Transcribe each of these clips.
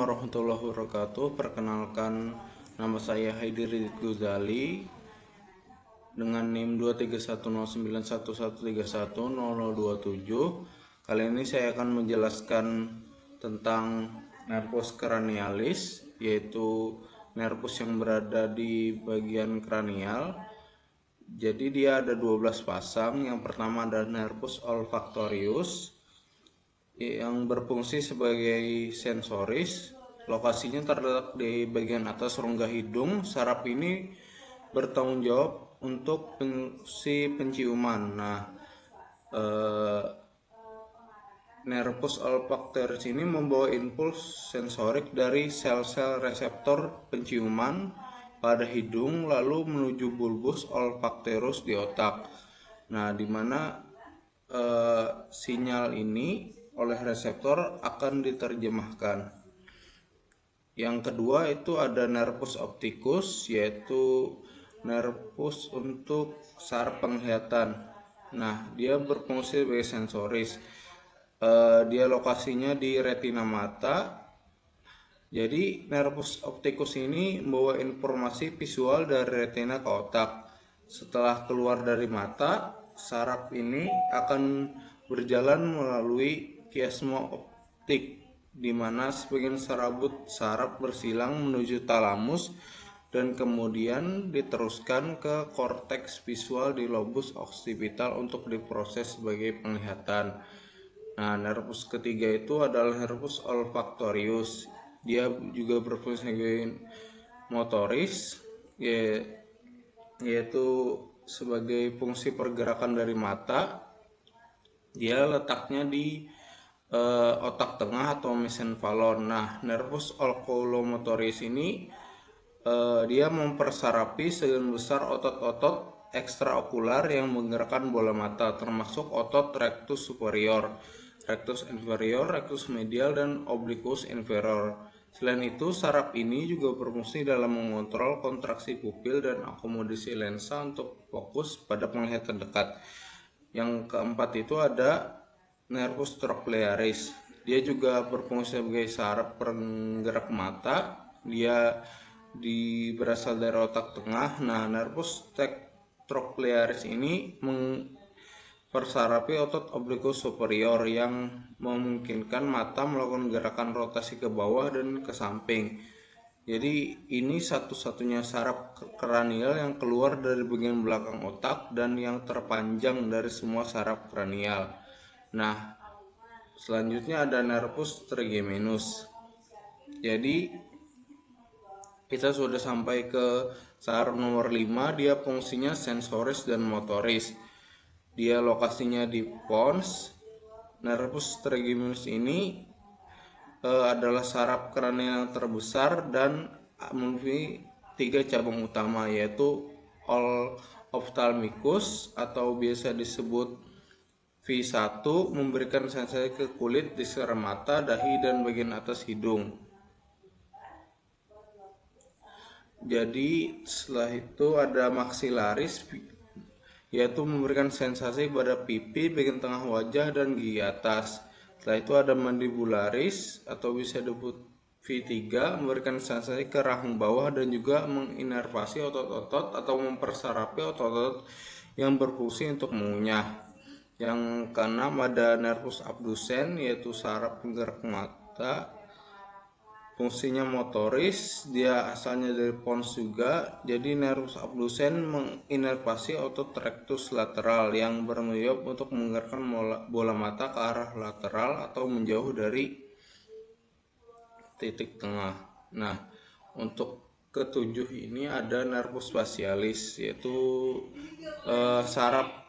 Warahmatullahi wabarakatuh. Perkenalkan, nama saya Haidir Ghazali dengan NIM 2310911310027. Kali ini saya akan menjelaskan tentang nervus cranialis, yaitu nervus yang berada di bagian kranial. Jadi dia ada 12 pasang. Yang pertama adalah nervus olfactorius yang berfungsi sebagai sensoris. Lokasinya terletak di bagian atas rongga hidung. Saraf ini bertanggung jawab untuk fungsi penciuman. Nervus olfactorius ini membawa impuls sensorik dari sel-sel reseptor penciuman pada hidung lalu menuju bulbus olfactorius di otak. Di mana sinyal ini oleh reseptor akan diterjemahkan. Yang kedua itu ada nervus opticus, yaitu nervus untuk saraf penglihatan. Dia berfungsi sebagai sensoris. Dia lokasinya di retina mata. Jadi nervus opticus ini membawa informasi visual dari retina ke otak. Setelah keluar dari mata, saraf ini akan berjalan melalui kiasma optik, di mana sebagian serabut saraf bersilang menuju talamus dan kemudian diteruskan ke korteks visual di lobus occipital untuk diproses sebagai penglihatan. Nervus ketiga itu adalah nervus olfactorius. Dia juga berfungsi sebagai motoris, yaitu sebagai fungsi pergerakan dari mata. Dia letaknya di otak tengah atau mesenvalon. Nervus oculomotoris ini dia mempersarapi sebagian besar otot-otot ekstraokular yang menggerakkan bola mata, termasuk otot rectus superior, rectus inferior, rectus medial, dan obliquus inferior. Selain itu, saraf ini juga berfungsi dalam mengontrol kontraksi pupil dan akomodasi lensa untuk fokus pada penglihatan dekat. Yang keempat itu ada nervus trochlearis. Dia juga berfungsi sebagai saraf penggerak mata. Dia berasal dari otak tengah. Nervus trochlearis ini mempersarapi otot obliquus superior yang memungkinkan mata melakukan gerakan rotasi ke bawah dan ke samping. Jadi ini satu-satunya saraf kranial yang keluar dari bagian belakang otak dan yang terpanjang dari semua saraf kranial. Selanjutnya ada nervus trigeminus. Jadi kita sudah sampai ke saraf nomor 5. Dia fungsinya sensoris dan motoris. Dia lokasinya di pons. Nervus trigeminus ini adalah saraf kranial yang terbesar dan memiliki 3 cabang utama, yaitu ophthalmicus atau biasa disebut V1, memberikan sensasi ke kulit di sekitar mata, dahi, dan bagian atas hidung. Jadi setelah itu ada maxillaris, yaitu memberikan sensasi pada pipi, bagian tengah wajah, dan gigi atas. Setelah itu ada mandibularis atau bisa disebut V3, memberikan sensasi ke rahang bawah dan juga menginervasi otot-otot atau mempersarapi otot-otot yang berfungsi untuk mengunyah. Yang keenam ada nervus abducens, yaitu saraf penggerak mata. Fungsinya motoris, dia asalnya dari pons juga. Jadi nervus abducens menginervasi otot rectus lateral yang bertanggung jawab untuk menggerakkan bola mata ke arah lateral atau menjauh dari titik tengah. Untuk ketujuh ini ada nervus facialis, yaitu saraf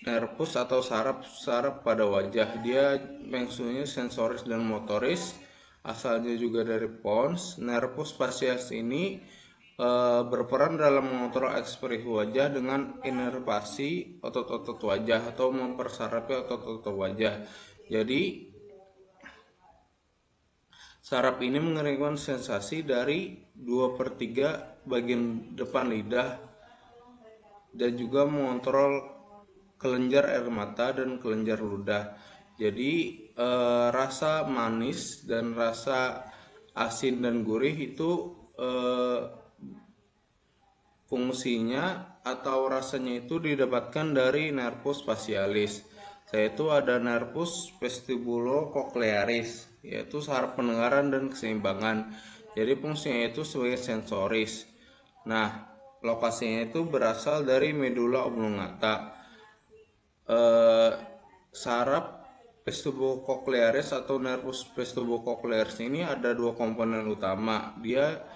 nervus atau saraf pada wajah. Dia fungsinya sensoris dan motoris, asalnya juga dari pons. Nervus facialis ini berperan dalam mengontrol ekspresi wajah dengan inervasi otot-otot wajah atau mempersarapi otot-otot wajah. Jadi saraf ini mengirimkan sensasi dari 2/3 bagian depan lidah dan juga mengontrol kelenjar air mata dan kelenjar ludah. Jadi rasa manis dan rasa asin dan gurih itu fungsinya atau rasanya itu didapatkan dari nervus facialis, yaitu ada nervus vestibulocochlearis, yaitu saraf pendengaran dan keseimbangan. Jadi fungsinya itu sebagai sensoris. Nah, lokasinya itu berasal dari medula oblongata. Saraf vestibulocochlearis atau nervus vestibulocochlearis ini ada dua komponen utama. Dia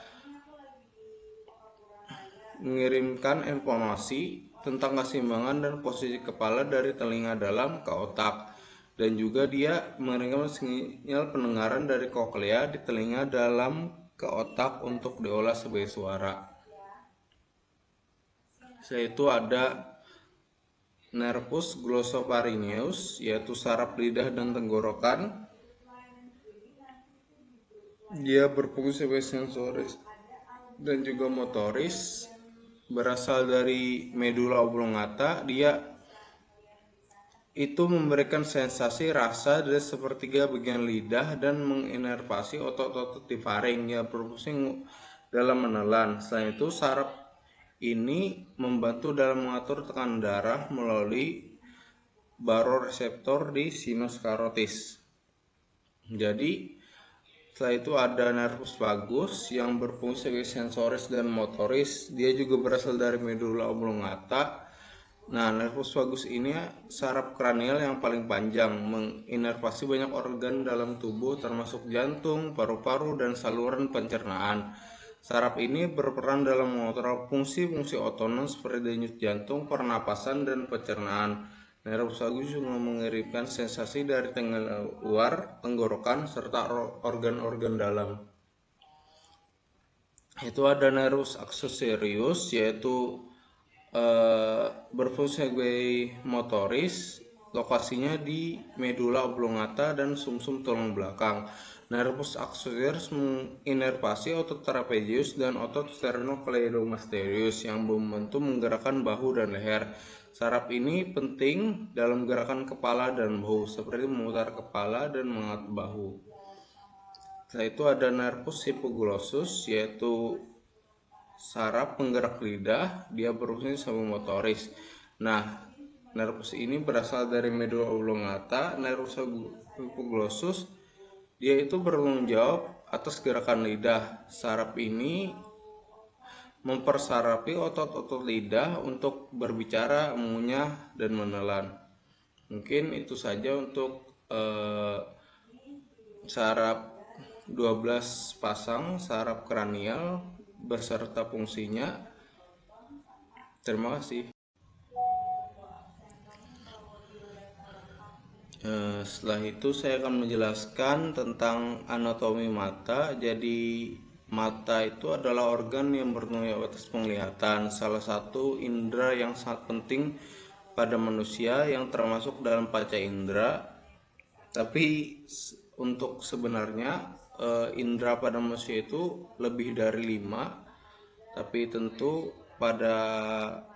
mengirimkan informasi tentang keseimbangan dan posisi kepala dari telinga dalam ke otak, dan juga dia mengirimkan sinyal pendengaran dari koklea di telinga dalam ke otak untuk diolah sebagai suara. Yaitu ada nervus glossopharyngeus, yaitu saraf lidah dan tenggorokan. Dia berfungsi sebagai sensoris dan juga motoris, berasal dari medula oblongata. Dia itu memberikan sensasi rasa dari sepertiga bagian lidah dan menginervasi otot-otot di faring yang berfungsi dalam menelan. Selain itu, saraf ini membantu dalam mengatur tekanan darah melalui baroreseptor di sinus carotis. Jadi setelah itu ada nervus vagus yang berfungsi sebagai sensoris dan motoris. Dia juga berasal dari medula oblongata. Nah, nervus vagus ini saraf kranial yang paling panjang, menginervasi banyak organ dalam tubuh termasuk jantung, paru-paru, dan saluran pencernaan. Saraf ini berperan dalam mengontrol fungsi-fungsi otonom seperti denyut jantung, pernapasan, dan pencernaan. Nervus vagus juga mengirimkan sensasi dari luar tenggorokan serta organ-organ dalam. Itu ada nervus accessorius, yaitu berfungsi sebagai motoris. Lokasinya di medula oblongata dan sumsum tulang belakang. Nervus accessorius menginervasi otot trapezius dan otot sternocleidomastoideus yang membantu menggerakkan bahu dan leher. Saraf ini penting dalam gerakan kepala dan bahu, seperti memutar kepala dan mengangkat bahu. Setelah itu ada nervus hypoglossus, yaitu saraf penggerak lidah. Dia berfungsi sebagai motoris. Nah, nervus ini berasal dari medula oblongata. Nervus hypoglossus dia itu bertanggung jawab atas gerakan lidah. Saraf ini mempersarafi otot-otot lidah untuk berbicara, mengunyah, dan menelan. Mungkin itu saja untuk saraf 12 pasang saraf kranial beserta fungsinya. Terima kasih. Setelah itu saya akan menjelaskan tentang anatomi mata. Jadi mata itu adalah organ yang bertanggung jawab atas penglihatan, salah satu indera yang sangat penting pada manusia yang termasuk dalam panca indera. Tapi untuk sebenarnya indera pada manusia itu lebih dari 5. Tapi tentu pada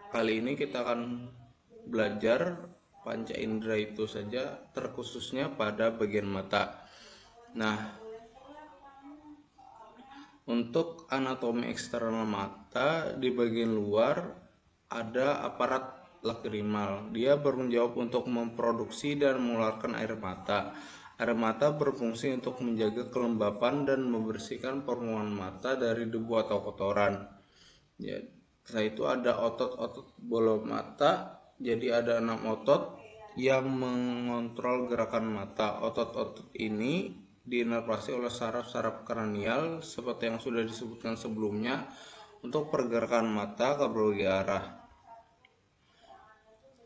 kali ini kita akan belajar panca indera itu saja, terkhususnya pada bagian mata. Nah, untuk anatomi eksternal mata, di bagian luar ada aparat lakrimal. Dia bertanggung jawab untuk memproduksi dan mengeluarkan air mata. Air mata berfungsi untuk menjaga kelembapan dan membersihkan permukaan mata dari debu atau kotoran. Ya, setelah itu ada otot-otot bola mata. Jadi ada 6 otot yang mengontrol gerakan mata. Otot-otot ini diinervasi oleh saraf-saraf kranial seperti yang sudah disebutkan sebelumnya untuk pergerakan mata ke berbagai arah.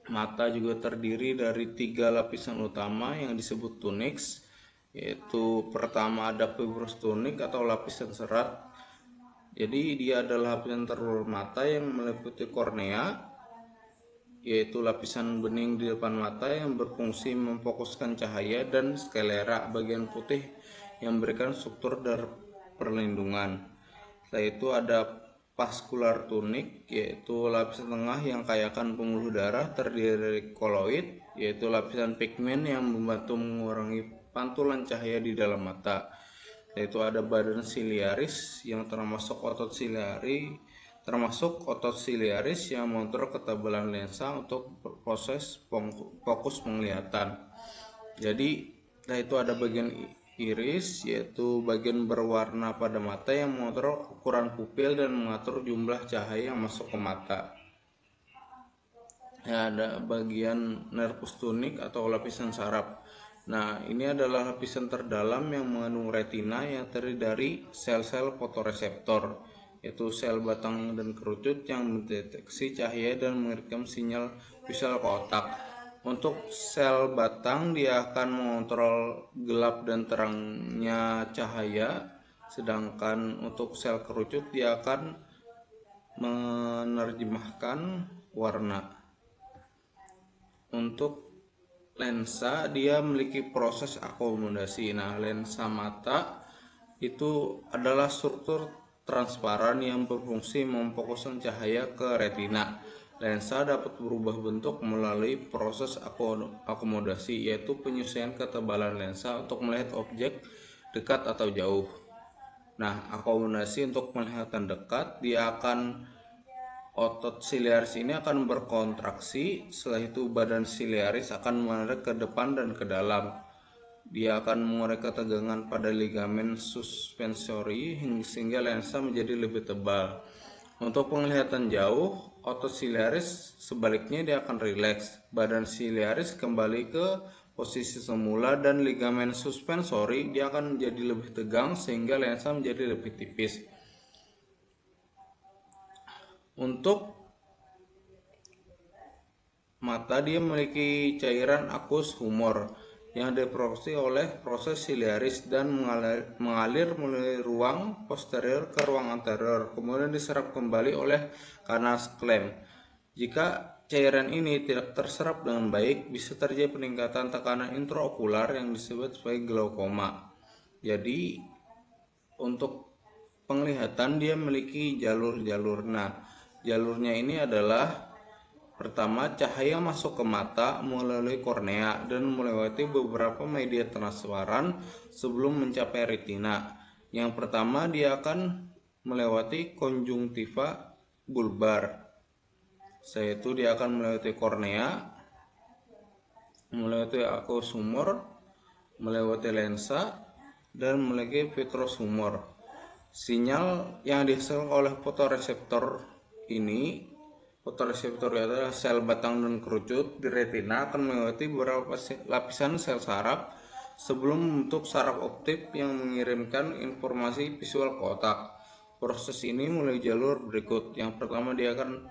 Mata juga terdiri dari 3 lapisan utama yang disebut tuniks, yaitu pertama ada fibrous tunik atau lapisan serat. Jadi dia adalah lapisan terluar mata yang meliputi kornea, yaitu lapisan bening di depan mata yang berfungsi memfokuskan cahaya, dan sklera bagian putih yang memberikan struktur dan perlindungan. Setelah itu ada vascular tunik, yaitu lapisan tengah yang kayakan pembuluh darah terdiri dari koloid, yaitu lapisan pigmen yang membantu mengurangi pantulan cahaya di dalam mata. Yaitu ada badan siliaris yang termasuk otot siliaris yang mengontrol ketebalan lensa untuk proses fokus penglihatan. Jadi, itu ada bagian iris, yaitu bagian berwarna pada mata yang mengontrol ukuran pupil dan mengatur jumlah cahaya yang masuk ke mata. Ada bagian nervus tunik atau lapisan saraf. Nah, ini adalah lapisan terdalam yang mengandung retina yang terdiri dari sel-sel fotoreseptor, yaitu sel batang dan kerucut yang mendeteksi cahaya dan mengirimkan sinyal visual ke otak. Untuk sel batang, dia akan mengontrol gelap dan terangnya cahaya, sedangkan untuk sel kerucut dia akan menerjemahkan warna. Untuk lensa, dia memiliki proses akomodasi. Nah, lensa mata itu adalah struktur transparan yang berfungsi memfokuskan cahaya ke retina. Lensa dapat berubah bentuk melalui proses akomodasi, yaitu penyesuaian ketebalan lensa untuk melihat objek dekat atau jauh. Nah, akomodasi untuk penglihatan dekat, dia akan otot siliaris ini akan berkontraksi, setelah itu badan siliaris akan menarik ke depan dan ke dalam. Dia akan mengurai ketegangan pada ligamen suspensori sehingga lensa menjadi lebih tebal. Untuk penglihatan jauh, otot siliaris sebaliknya dia akan rileks. Badan siliaris kembali ke posisi semula dan ligamen suspensori dia akan menjadi lebih tegang sehingga lensa menjadi lebih tipis. Untuk mata, dia memiliki cairan aqueous humor yang diproduksi oleh proses siliaris dan mengalir melalui ruang posterior ke ruang anterior, kemudian diserap kembali oleh canals clamp. Jika cairan ini tidak terserap dengan baik, bisa terjadi peningkatan tekanan intraokular yang disebut sebagai glaukoma. Jadi, untuk penglihatan dia memiliki jalur-jalur. Nah, jalurnya ini adalah pertama, cahaya masuk ke mata melalui kornea dan melewati beberapa media transparan sebelum mencapai retina. Yang pertama, dia akan melewati konjungtiva bulbar. Setelah itu dia akan melewati kornea, melewati aqueous humor, melewati lensa, dan melewati vitreous humor. Sinyal yang dihasilkan oleh fotoreseptor adalah sel batang dan kerucut di retina akan melewati beberapa lapisan sel saraf sebelum membentuk saraf optik yang mengirimkan informasi visual ke otak. Proses ini melalui jalur berikut. Yang pertama, dia akan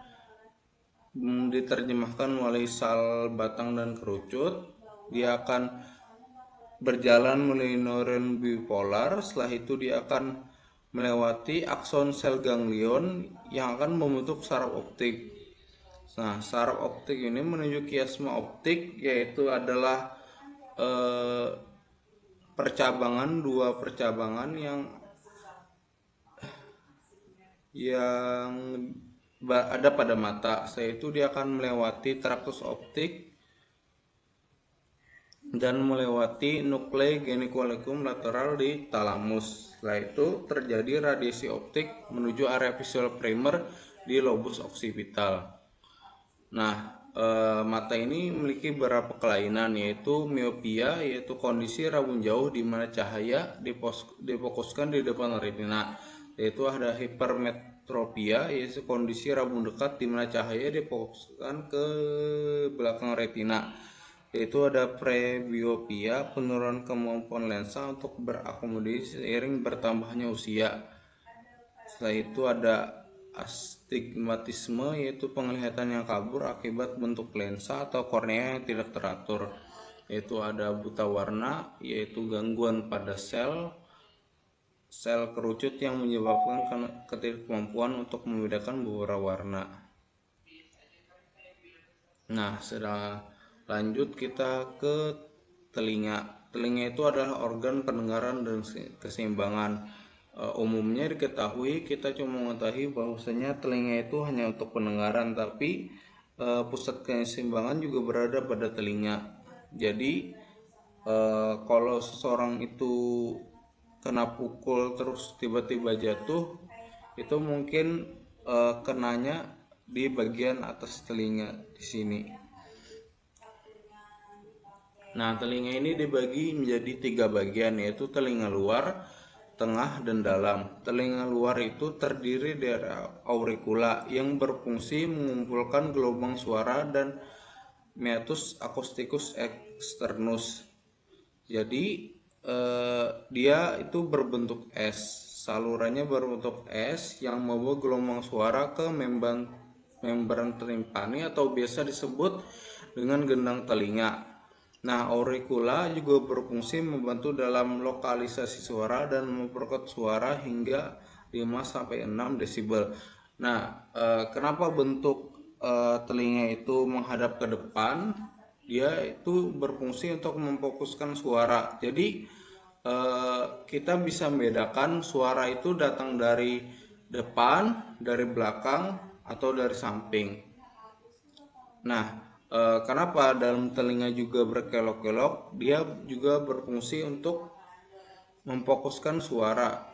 diterjemahkan melalui sel batang dan kerucut. Dia akan berjalan melalui neuron bipolar. Setelah itu dia akan melewati akson sel ganglion yang akan membentuk saraf optik. Nah, saraf optik ini menuju kiasma optik, yaitu adalah dua percabangan yang ada pada mata. Setelah itu dia akan melewati traktus optik dan melewati nuklei geniculum lateral di talamus. Setelah itu terjadi radiasi optik menuju area visual primer di lobus occipital. Nah, mata ini memiliki beberapa kelainan, yaitu miopia, yaitu kondisi rabun jauh di mana cahaya difokuskan di depan retina. Yaitu ada hipermetropia, yaitu kondisi rabun dekat di mana cahaya difokuskan ke belakang retina. Yaitu ada presbiopia, penurunan kemampuan lensa untuk berakomodasi seiring bertambahnya usia. Setelah itu ada astigmatisme, yaitu penglihatan yang kabur akibat bentuk lensa atau kornea yang tidak teratur. Yaitu ada buta warna, yaitu gangguan pada sel kerucut yang menyebabkan ketidakmampuan untuk membedakan beberapa warna. Nah, setelah lanjut kita ke telinga. Telinga itu adalah organ pendengaran dan keseimbangan. Umumnya diketahui, kita cuma mengetahui bahwasanya telinga itu hanya untuk pendengaran, tapi pusat keseimbangan juga berada pada telinga. Jadi kalau seseorang itu kena pukul terus tiba-tiba jatuh, itu mungkin kenanya di bagian atas telinga di sini. Nah, telinga ini dibagi menjadi 3 bagian, yaitu telinga luar, tengah, dan dalam. Telinga luar itu terdiri dari auricula yang berfungsi mengumpulkan gelombang suara dan meatus acousticus externus. Jadi dia itu berbentuk S. Salurannya berbentuk S yang membawa gelombang suara ke membran timpani atau biasa disebut dengan gendang telinga. Nah, auricula juga berfungsi membantu dalam lokalisasi suara dan memperkuat suara hingga 5-6 desibel. Nah, kenapa bentuk telinga itu menghadap ke depan? Dia itu berfungsi untuk memfokuskan suara. Jadi, kita bisa membedakan suara itu datang dari depan, dari belakang, atau dari samping. Nah, kenapa dalam telinga juga berkelok-kelok? Dia juga berfungsi untuk memfokuskan suara,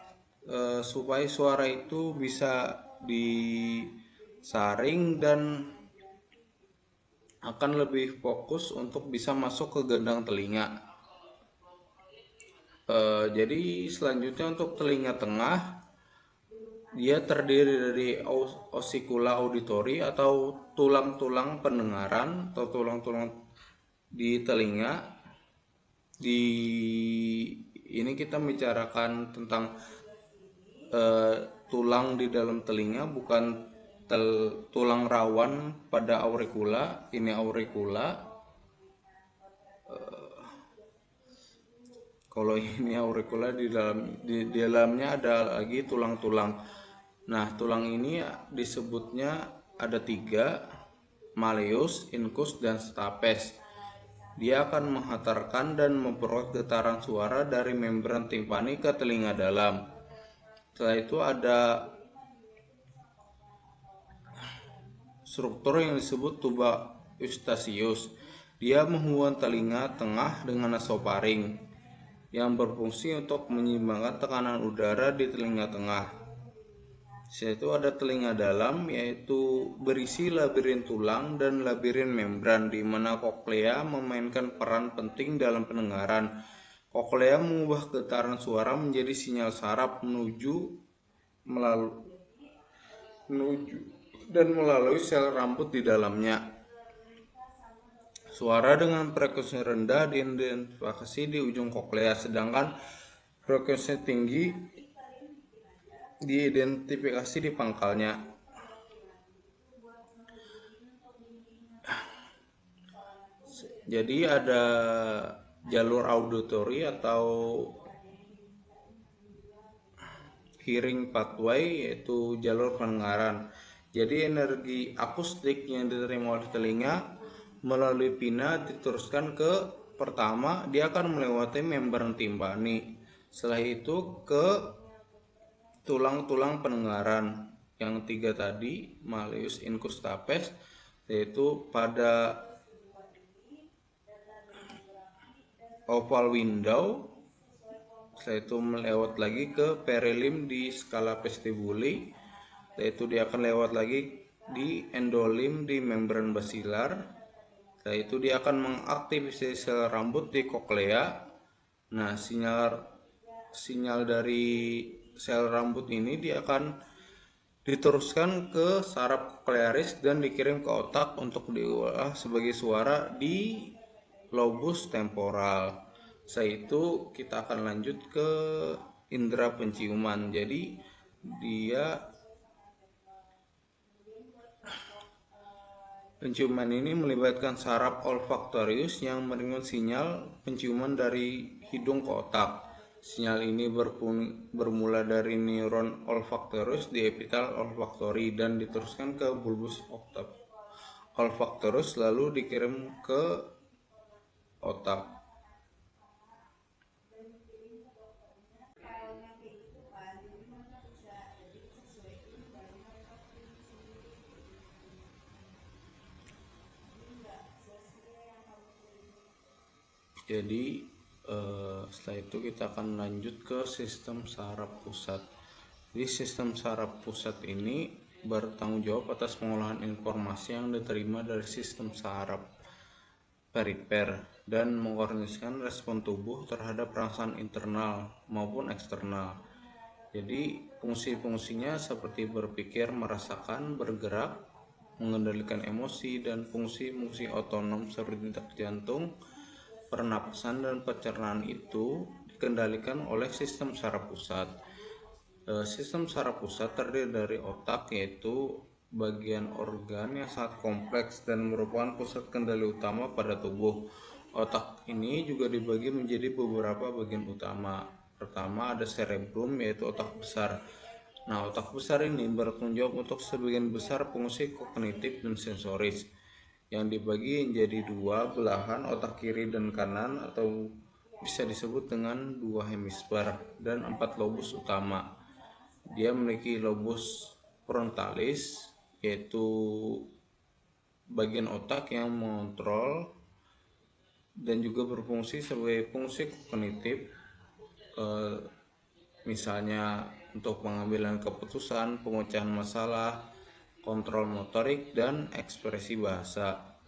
supaya suara itu bisa disaring dan akan lebih fokus untuk bisa masuk ke gendang telinga. Jadi selanjutnya untuk telinga tengah, dia terdiri dari osikula auditori atau tulang-tulang pendengaran atau tulang-tulang di telinga. Di ini kita bicarakan tentang tulang di dalam telinga, bukan tulang rawan pada auricula. Ini auricula. Kalau ini auricula, di dalamnya ada lagi tulang-tulang. Nah, tulang ini disebutnya ada 3, malleus, incus, dan stapes. Dia akan menghantarkan dan memperoleh getaran suara dari membran timpani ke telinga dalam. Setelah itu ada struktur yang disebut tuba eustachius. Dia menghubungkan telinga tengah dengan nasofaring yang berfungsi untuk menyeimbangkan tekanan udara di telinga tengah. Setelah itu ada telinga dalam, yaitu berisi labirin tulang dan labirin membran, di mana koklea memainkan peran penting dalam pendengaran. Koklea mengubah getaran suara menjadi sinyal saraf melalui sel rambut di dalamnya. Suara dengan frekuensi rendah diidentifikasi di ujung koklea, sedangkan frekuensi tinggi diidentifikasi di pangkalnya. Jadi ada jalur auditory atau hearing pathway, yaitu jalur pendengaran. Jadi energi akustik yang diterima oleh telinga melalui pina diteruskan ke, pertama dia akan melewati membran timpani, setelah itu ke tulang-tulang pendengaran yang 3 tadi, malleus, incus, stapes, yaitu pada oval window. Setelah itu melewat lagi ke perilim di skala vestibuli, yaitu dia akan lewat lagi di endolim di membran basilar. Setelah itu dia akan mengaktifasi sel rambut di koklea. Nah, sinyal dari sel rambut ini dia akan diteruskan ke saraf koklearis dan dikirim ke otak untuk diolah sebagai suara di lobus temporal. Setelah itu kita akan lanjut ke indera penciuman. Jadi penciuman ini melibatkan saraf olfaktorius yang menerima sinyal penciuman dari hidung ke otak. Sinyal ini bermula dari neuron olfaktorius di epitel olfaktori dan diteruskan ke bulbus olfaktorius lalu dikirim ke otak. Jadi setelah itu kita akan lanjut ke sistem saraf pusat. Jadi sistem saraf pusat ini bertanggung jawab atas pengolahan informasi yang diterima dari sistem saraf perifer dan mengkoordinasikan respon tubuh terhadap rangsangan internal maupun eksternal. Jadi fungsi-fungsinya seperti berpikir, merasakan, bergerak, mengendalikan emosi, dan fungsi-fungsi otonom seperti detak jantung, pernapasan, dan pencernaan itu dikendalikan oleh sistem saraf pusat. Sistem saraf pusat terdiri dari otak, yaitu bagian organ yang sangat kompleks dan merupakan pusat kendali utama pada tubuh. Otak ini juga dibagi menjadi beberapa bagian utama. Pertama ada cerebrum, yaitu otak besar. Nah, otak besar ini bertanggung jawab untuk sebagian besar fungsi kognitif dan sensoris, yang dibagi menjadi dua belahan, otak kiri dan kanan, atau bisa disebut dengan dua hemisfer, dan 4 lobus utama. Dia memiliki lobus frontalis, yaitu bagian otak yang mengontrol dan juga berfungsi sebagai fungsi kognitif, misalnya untuk pengambilan keputusan, pemecahan masalah, kontrol motorik, dan ekspresi bahasa.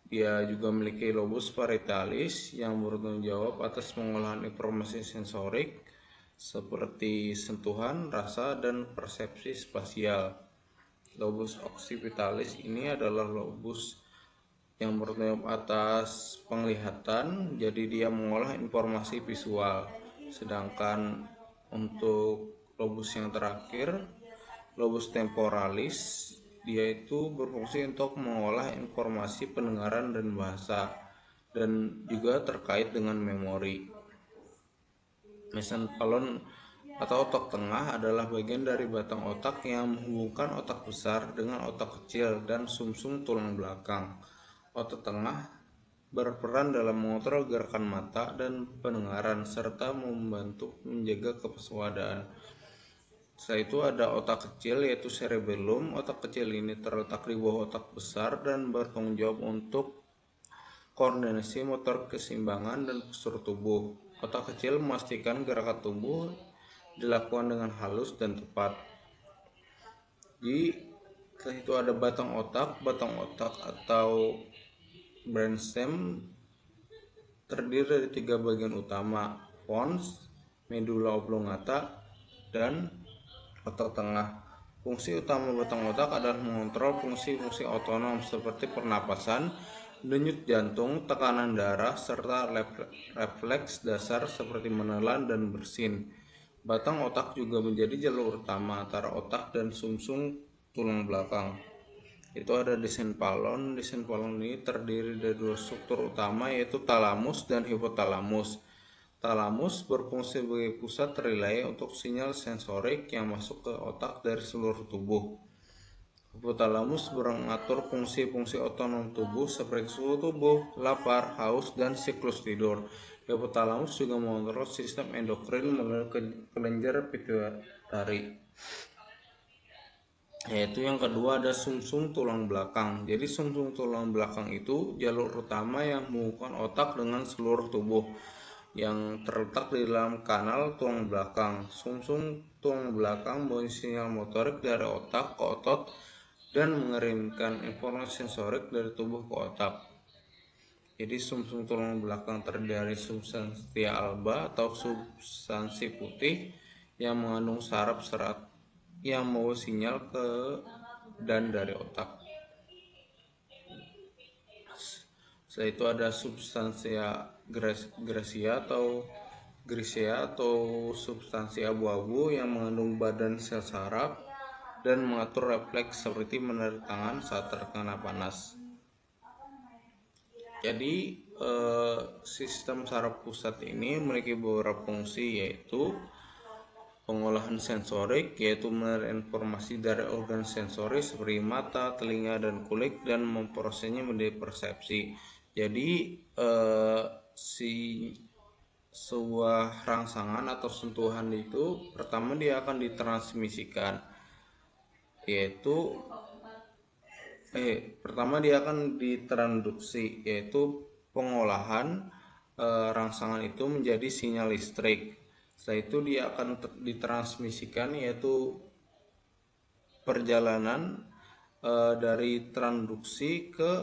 Dia juga memiliki lobus parietalis yang bertanggung jawab atas pengolahan informasi sensorik seperti sentuhan, rasa, dan persepsi spasial. Lobus occipitalis ini adalah lobus yang bertanggung jawab atas penglihatan, jadi dia mengolah informasi visual. Sedangkan untuk lobus yang terakhir, lobus temporalis, dia itu berfungsi untuk mengolah informasi pendengaran dan bahasa, dan juga terkait dengan memori. Mesencephalon atau otak tengah adalah bagian dari batang otak yang menghubungkan otak besar dengan otak kecil dan sumsum tulang belakang. Otak tengah berperan dalam mengontrol gerakan mata dan pendengaran serta membantu menjaga kewaspadaan. Setelah itu ada otak kecil, yaitu cerebellum. Otak kecil ini terletak di bawah otak besar dan bertanggung jawab untuk koordinasi, motor, keseimbangan, dan postur tubuh. Otak kecil memastikan gerakan tubuh dilakukan dengan halus dan tepat. Setelah itu ada batang otak. Batang otak atau brainstem terdiri dari 3 bagian utama: pons, medulla oblongata, dan otak tengah. Fungsi utama batang otak adalah mengontrol fungsi-fungsi otonom seperti pernapasan, denyut jantung, tekanan darah, serta refleks dasar seperti menelan dan bersin. Batang otak juga menjadi jalur utama antara otak dan sumsum tulang belakang. Itu ada desenphalon. Desenphalon ini terdiri dari 2 struktur utama, yaitu talamus dan hipotalamus. Talamus berfungsi sebagai pusat relay untuk sinyal sensorik yang masuk ke otak dari seluruh tubuh. Hipotalamus mengatur fungsi-fungsi otonom tubuh seperti suhu tubuh, lapar, haus, dan siklus tidur. Hipotalamus juga mengontrol sistem endokrin melalui kelenjar pituitari. Yaitu yang kedua ada sumsum tulang belakang. Jadi sumsum tulang belakang itu jalur utama yang menghubungkan otak dengan seluruh tubuh, yang terletak di dalam kanal tulang belakang. Sumsum tulang belakang membawa sinyal motorik dari otak ke otot dan mengirimkan informasi sensorik dari tubuh ke otak. Jadi sumsum tulang belakang terdiri dari substansia alba atau substansi putih yang mengandung saraf serat yang membawa sinyal ke dan dari otak. Setelah itu ada substansia grisea atau substansi abu-abu yang mengandung badan sel saraf dan mengatur refleks seperti menarik tangan saat terkena panas. Jadi sistem saraf pusat ini memiliki beberapa fungsi, yaitu pengolahan sensorik, yaitu menarik informasi dari organ sensoris seperti mata, telinga, dan kulit dan memprosesnya menjadi persepsi. Jadi sebuah rangsangan atau sentuhan itu pertama dia akan ditransmisikan, yaitu pertama dia akan ditransduksi, yaitu pengolahan rangsangan itu menjadi sinyal listrik. Setelah itu dia akan ditransmisikan, yaitu perjalanan dari transduksi ke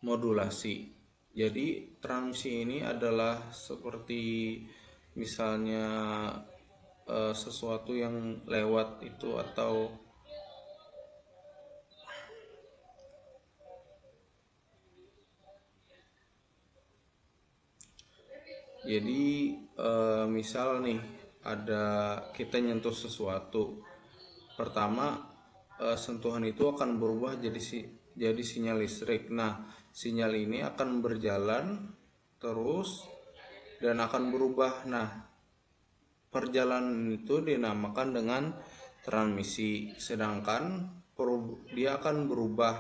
modulasi. Jadi transmisi ini adalah seperti misalnya sesuatu yang lewat itu, atau jadi misal nih ada kita nyentuh sesuatu, pertama sentuhan itu akan berubah jadi sinyal listrik. Nah, sinyal ini akan berjalan terus dan akan berubah. Nah, perjalanan itu dinamakan dengan transmisi. Sedangkan dia akan berubah,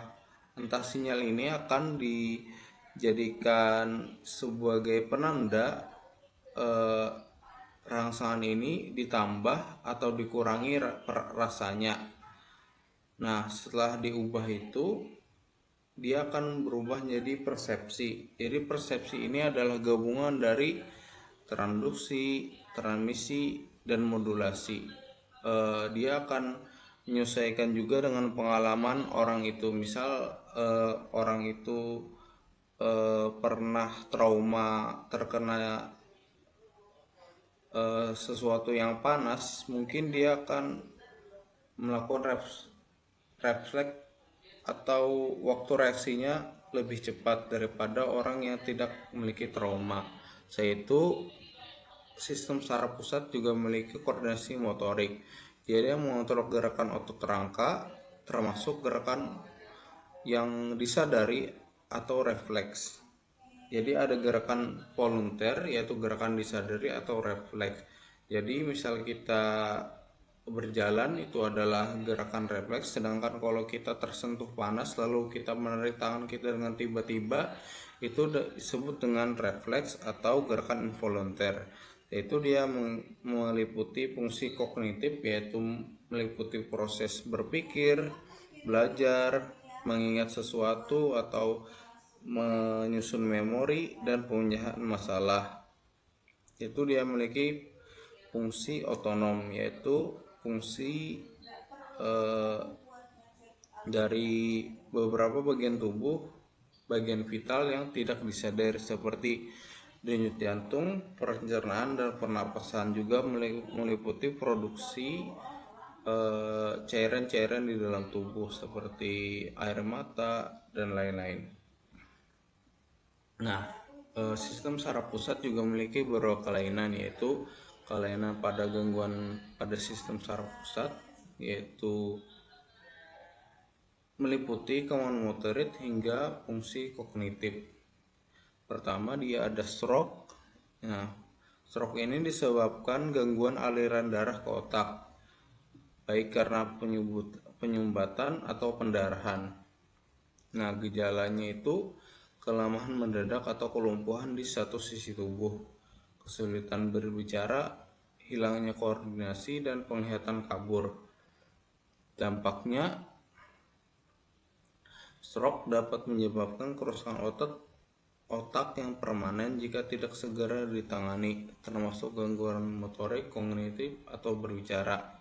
entah sinyal ini akan dijadikan sebagai penanda rangsangan ini ditambah atau dikurangi rasanya. Nah, setelah diubah itu dia akan berubah menjadi persepsi. Jadi persepsi ini adalah gabungan dari transduksi, transmisi, dan modulasi. Dia akan menyesuaikan juga dengan pengalaman orang itu. Misal orang itu pernah trauma terkena sesuatu yang panas, mungkin dia akan melakukan refleks atau waktu reaksinya lebih cepat daripada orang yang tidak memiliki trauma. Yaitu sistem saraf pusat juga memiliki koordinasi motorik. Jadi dia mengontrol gerakan otot rangka, termasuk gerakan yang disadari atau refleks. Jadi ada gerakan volunteer, yaitu gerakan disadari atau refleks. Jadi misal kita berjalan itu adalah gerakan refleks, sedangkan kalau kita tersentuh panas lalu kita menarik tangan kita dengan tiba-tiba, itu disebut dengan refleks atau gerakan involunteer. Yaitu dia meliputi fungsi kognitif, yaitu meliputi proses berpikir, belajar, mengingat sesuatu, atau menyusun memori dan pemecahan masalah. Itu dia memiliki fungsi otonom, yaitu fungsi dari beberapa bagian tubuh, bagian vital yang tidak disadari, seperti denyut jantung, pencernaan, dan pernapasan. Juga meliputi produksi cairan-cairan di dalam tubuh seperti air mata dan lain-lain. Nah, sistem saraf pusat juga memiliki beberapa kelainan, yaitu kelainan pada gangguan pada sistem saraf pusat, yaitu meliputi kemampuan motorik hingga fungsi kognitif. Pertama, dia ada stroke. Nah, stroke ini disebabkan gangguan aliran darah ke otak, baik karena penyumbatan atau pendarahan. Nah, gejalanya itu kelemahan mendadak atau kelumpuhan di satu sisi tubuh, kesulitan berbicara, hilangnya koordinasi, dan penglihatan kabur. Dampaknya, stroke dapat menyebabkan kerusakan otak yang permanen jika tidak segera ditangani, termasuk gangguan motorik, kognitif, atau berbicara.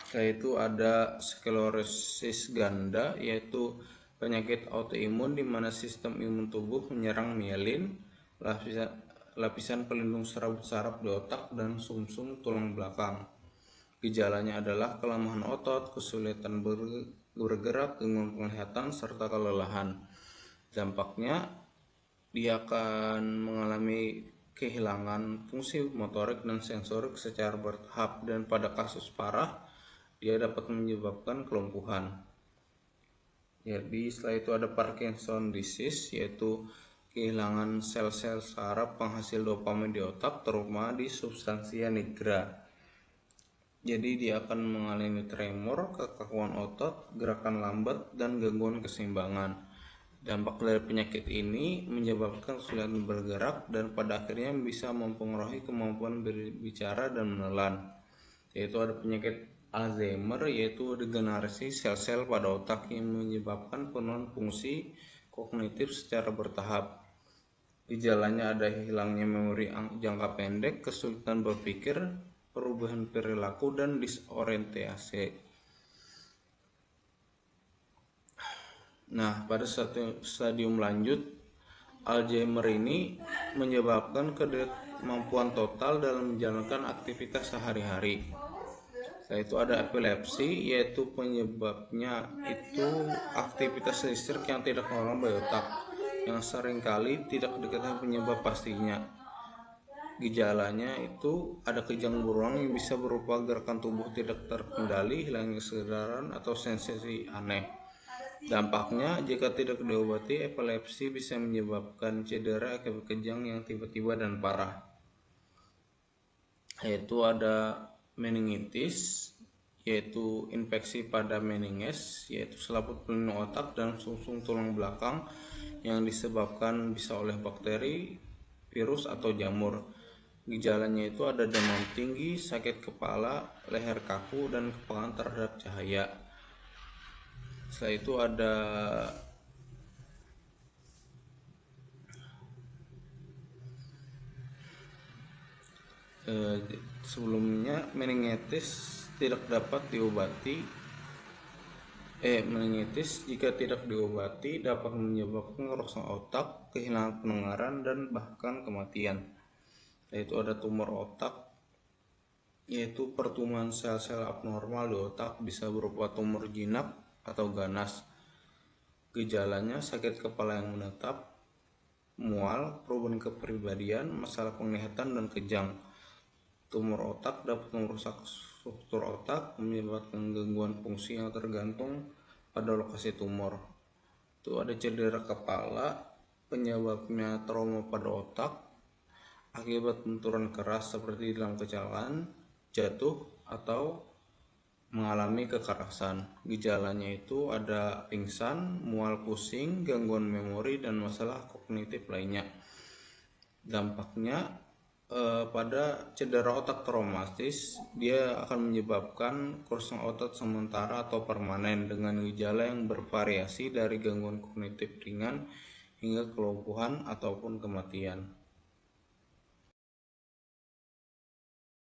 Setelah itu ada sklerosis ganda, yaitu penyakit autoimun di mana sistem imun tubuh menyerang mielin, lapisan pelindung saraf di otak, dan sumsum tulang belakang. Gejalanya adalah kelemahan otot, kesulitan bergerak, gangguan penglihatan, serta kelelahan. Dampaknya, dia akan mengalami kehilangan fungsi motorik dan sensorik secara bertahap, dan pada kasus parah dia dapat menyebabkan kelumpuhan. Jadi setelah itu ada Parkinson disease, yaitu kehilangan sel-sel saraf penghasil dopamin di otak, terutama di substansia nigra. Jadi dia akan mengalami tremor, kekakuan otot, gerakan lambat, dan gangguan keseimbangan. Dampak dari penyakit ini menyebabkan kesulitan bergerak dan pada akhirnya bisa mempengaruhi kemampuan berbicara dan menelan. Yaitu ada penyakit Alzheimer, yaitu degenerasi sel-sel pada otak yang menyebabkan penurunan fungsi kognitif secara bertahap. Gejalanya ada hilangnya memori jangka pendek, kesulitan berpikir, perubahan perilaku, dan disorientasi. Nah, pada stadium lanjut, Alzheimer ini menyebabkan kemampuan total dalam menjalankan aktivitas sehari-hari. Setelah itu ada epilepsi, yaitu penyebabnya itu aktivitas listrik yang tidak normal pada otak, yang seringkali tidak diketahui penyebab pastinya. Gejalanya itu ada kejang berulang yang bisa berupa gerakan tubuh tidak terkendali, hilangnya kesadaran, atau sensasi aneh. Dampaknya, jika tidak diobati, epilepsi bisa menyebabkan cedera akibat kejang yang tiba-tiba dan parah. Yaitu ada meningitis, yaitu infeksi pada meninges, yaitu selaput pelindung otak dan sumsum tulang belakang yang disebabkan bisa oleh bakteri, virus, atau jamur. Gejalanya itu ada demam tinggi, sakit kepala, leher kaku, dan kepekaan terhadap cahaya. Setelah itu ada sebelumnya meningitis tidak dapat diobati. Meningitis jika tidak diobati dapat menyebabkan kerusakan otak, kehilangan pendengaran, dan bahkan kematian. Yaitu ada tumor otak, yaitu pertumbuhan sel-sel abnormal di otak, bisa berupa tumor jinak atau ganas. Gejalanya sakit kepala yang menetap, mual, perubahan kepribadian, masalah penglihatan, dan kejang. Tumor otak dapat merusak struktur otak, menyebabkan gangguan fungsi yang tergantung pada lokasi tumor. Itu ada cedera kepala, penyebabnya trauma pada otak akibat benturan keras seperti dalam kecelakaan, jatuh, atau mengalami kekerasan. Gejalanya itu ada pingsan, mual, pusing, gangguan memori, dan masalah kognitif lainnya. Dampaknya pada cedera otak traumatis, dia akan menyebabkan kerusakan otak sementara atau permanen dengan gejala yang bervariasi dari gangguan kognitif ringan hingga kelumpuhan ataupun kematian.